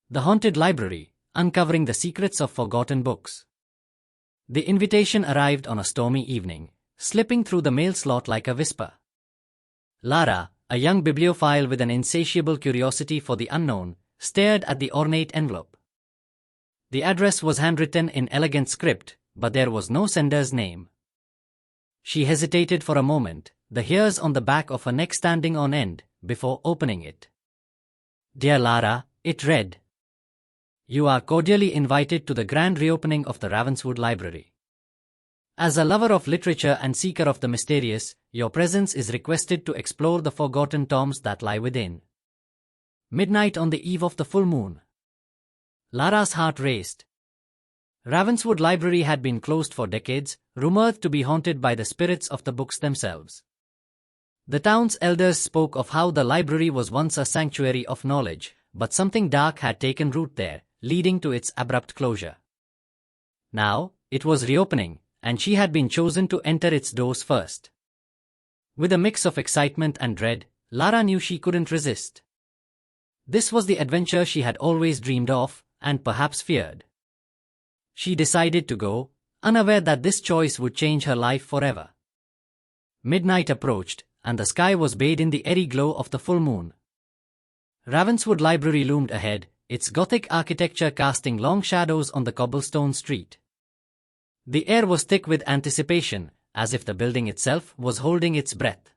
The Haunted Library, Uncovering the Secrets of Forgotten Books. The invitation arrived on a stormy evening, slipping through the mail slot like a whisper. Lara, a young bibliophile with an insatiable curiosity for the unknown, stared at the ornate envelope. The address was handwritten in elegant script, but there was no sender's name. She hesitated for a moment, the hairs on the back of her neck standing on end, before opening it. Dear Lara, it read. You are cordially invited to the grand reopening of the Ravenswood Library. As a lover of literature and seeker of the mysterious, your presence is requested to explore the forgotten tomes that lie within. Midnight on the eve of the full moon. Lara's heart raced. Ravenswood Library had been closed for decades, rumored to be haunted by the spirits of the books themselves. The town's elders spoke of how the library was once a sanctuary of knowledge, but something dark had taken root there, leading to its abrupt closure. Now, it was reopening, and she had been chosen to enter its doors first. With a mix of excitement and dread, Lara knew she couldn't resist. This was the adventure she had always dreamed of, and perhaps feared. She decided to go, unaware that this choice would change her life forever. Midnight approached, and the sky was bathed in the eerie glow of the full moon. Ravenswood Library loomed ahead, its Gothic architecture casting long shadows on the cobblestone street. The air was thick with anticipation, as if the building itself was holding its breath.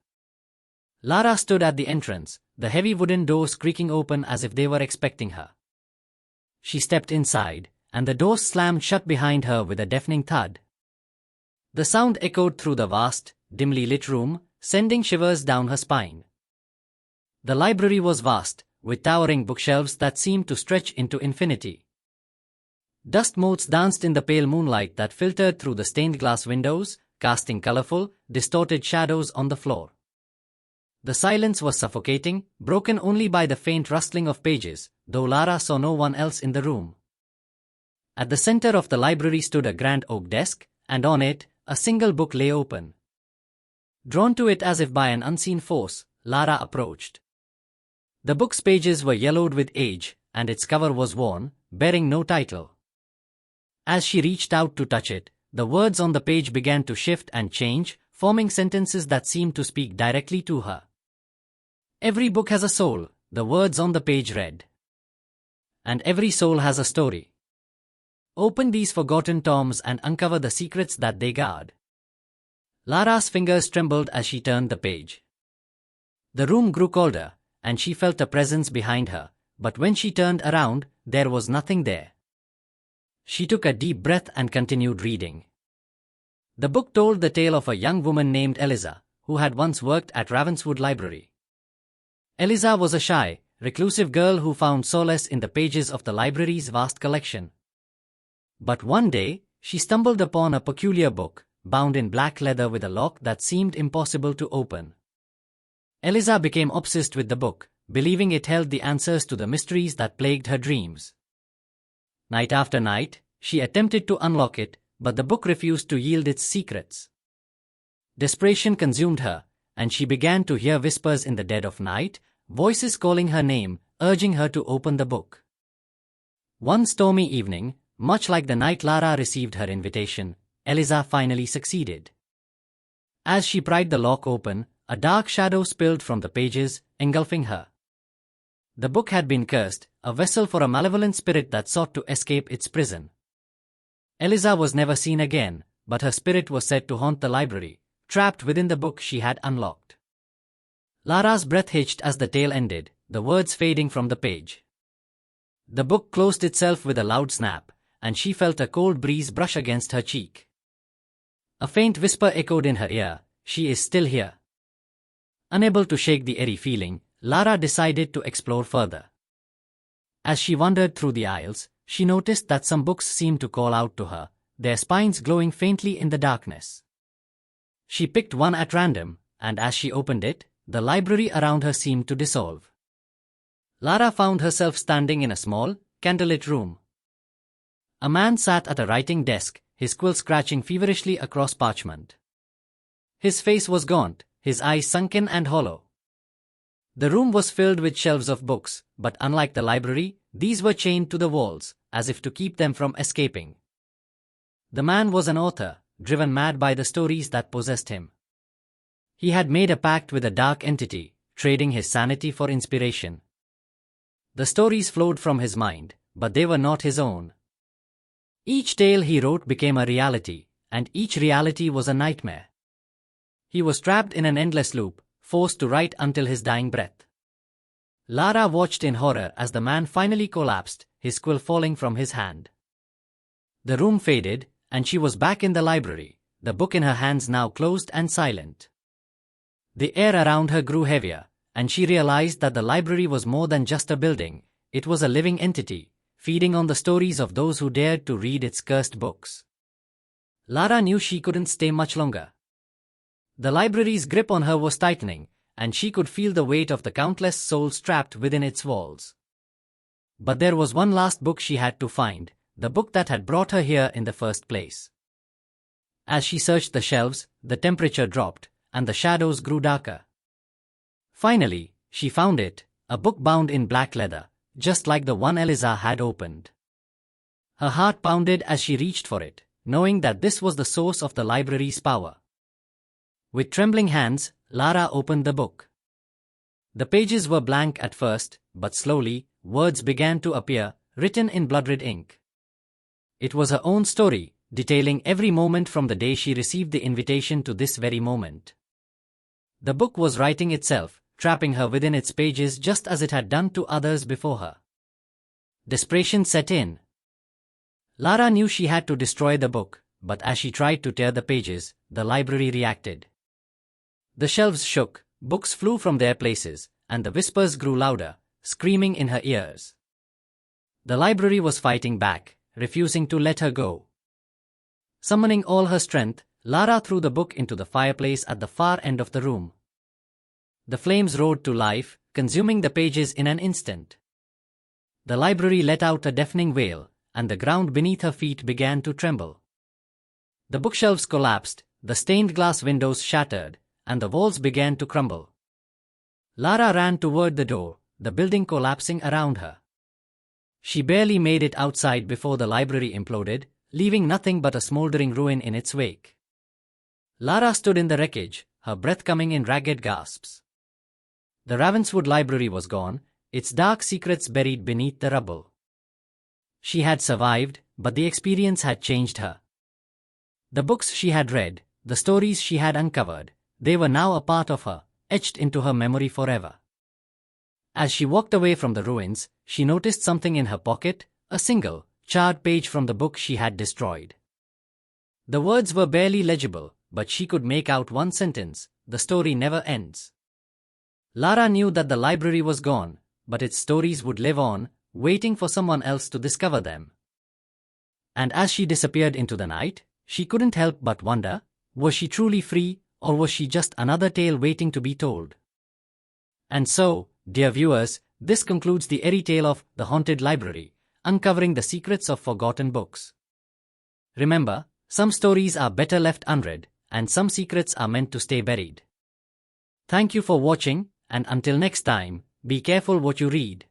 Lara stood at the entrance, the heavy wooden doors creaking open as if they were expecting her. She stepped inside, and the doors slammed shut behind her with a deafening thud. The sound echoed through the vast, dimly lit room, sending shivers down her spine. The library was vast, with towering bookshelves that seemed to stretch into infinity. Dust motes danced in the pale moonlight that filtered through the stained glass windows, casting colorful, distorted shadows on the floor. The silence was suffocating, broken only by the faint rustling of pages, though Lara saw no one else in the room. At the center of the library stood a grand oak desk, and on it, a single book lay open. Drawn to it as if by an unseen force, Lara approached. The book's pages were yellowed with age, and its cover was worn, bearing no title. As she reached out to touch it, the words on the page began to shift and change, forming sentences that seemed to speak directly to her. Every book has a soul, the words on the page read. And every soul has a story. Open these forgotten tomes and uncover the secrets that they guard. Lara's fingers trembled as she turned the page. The room grew colder, and she felt a presence behind her, but when she turned around, there was nothing there. She took a deep breath and continued reading. The book told the tale of a young woman named Eliza, who had once worked at Ravenswood Library. Eliza was a shy, reclusive girl who found solace in the pages of the library's vast collection. But one day, she stumbled upon a peculiar book, bound in black leather with a lock that seemed impossible to open. Eliza became obsessed with the book, believing it held the answers to the mysteries that plagued her dreams. Night after night, she attempted to unlock it, but the book refused to yield its secrets. Desperation consumed her, and she began to hear whispers in the dead of night, voices calling her name, urging her to open the book. One stormy evening, much like the night Lara received her invitation, Eliza finally succeeded. As she pried the lock open, a dark shadow spilled from the pages, engulfing her. The book had been cursed, a vessel for a malevolent spirit that sought to escape its prison. Eliza was never seen again, but her spirit was said to haunt the library, trapped within the book she had unlocked. Lara's breath hitched as the tale ended, the words fading from the page. The book closed itself with a loud snap, and she felt a cold breeze brush against her cheek. A faint whisper echoed in her ear, "She is still here." Unable to shake the eerie feeling, Lara decided to explore further. As she wandered through the aisles, she noticed that some books seemed to call out to her, their spines glowing faintly in the darkness. She picked one at random, and as she opened it, the library around her seemed to dissolve. Lara found herself standing in a small, candlelit room. A man sat at a writing desk, his quill scratching feverishly across parchment. His face was gaunt, his eyes sunken and hollow. The room was filled with shelves of books, but unlike the library, these were chained to the walls, as if to keep them from escaping. The man was an author, driven mad by the stories that possessed him. He had made a pact with a dark entity, trading his sanity for inspiration. The stories flowed from his mind, but they were not his own. Each tale he wrote became a reality, and each reality was a nightmare. He was trapped in an endless loop, forced to write until his dying breath. Lara watched in horror as the man finally collapsed, his quill falling from his hand. The room faded, and she was back in the library, the book in her hands now closed and silent. The air around her grew heavier, and she realized that the library was more than just a building, it was a living entity, feeding on the stories of those who dared to read its cursed books. Lara knew she couldn't stay much longer. The library's grip on her was tightening, and she could feel the weight of the countless souls trapped within its walls. But there was one last book she had to find, the book that had brought her here in the first place. As she searched the shelves, the temperature dropped, and the shadows grew darker. Finally, she found it, a book bound in black leather, just like the one Eliza had opened. Her heart pounded as she reached for it, knowing that this was the source of the library's power. With trembling hands, Lara opened the book. The pages were blank at first, but slowly, words began to appear, written in blood-red ink. It was her own story, detailing every moment from the day she received the invitation to this very moment. The book was writing itself, trapping her within its pages just as it had done to others before her. Desperation set in. Lara knew she had to destroy the book, but as she tried to tear the pages, the library reacted. The shelves shook, books flew from their places, and the whispers grew louder, screaming in her ears. The library was fighting back, refusing to let her go. Summoning all her strength, Lara threw the book into the fireplace at the far end of the room. The flames roared to life, consuming the pages in an instant. The library let out a deafening wail, and the ground beneath her feet began to tremble. The bookshelves collapsed, the stained glass windows shattered, and the walls began to crumble. Lara ran toward the door, the building collapsing around her. She barely made it outside before the library imploded, leaving nothing but a smoldering ruin in its wake. Lara stood in the wreckage, her breath coming in ragged gasps. The Ravenswood Library was gone, its dark secrets buried beneath the rubble. She had survived, but the experience had changed her. The books she had read, the stories she had uncovered, they were now a part of her, etched into her memory forever. As she walked away from the ruins, she noticed something in her pocket, a single, charred page from the book she had destroyed. The words were barely legible, but she could make out one sentence: the story never ends. Lara knew that the library was gone, but its stories would live on, waiting for someone else to discover them. And as she disappeared into the night, she couldn't help but wonder, was she truly free, or was she just another tale waiting to be told? And so, dear viewers, this concludes the eerie tale of The Haunted Library, uncovering the secrets of forgotten books. Remember, some stories are better left unread, and some secrets are meant to stay buried. Thank you for watching, and until next time, be careful what you read.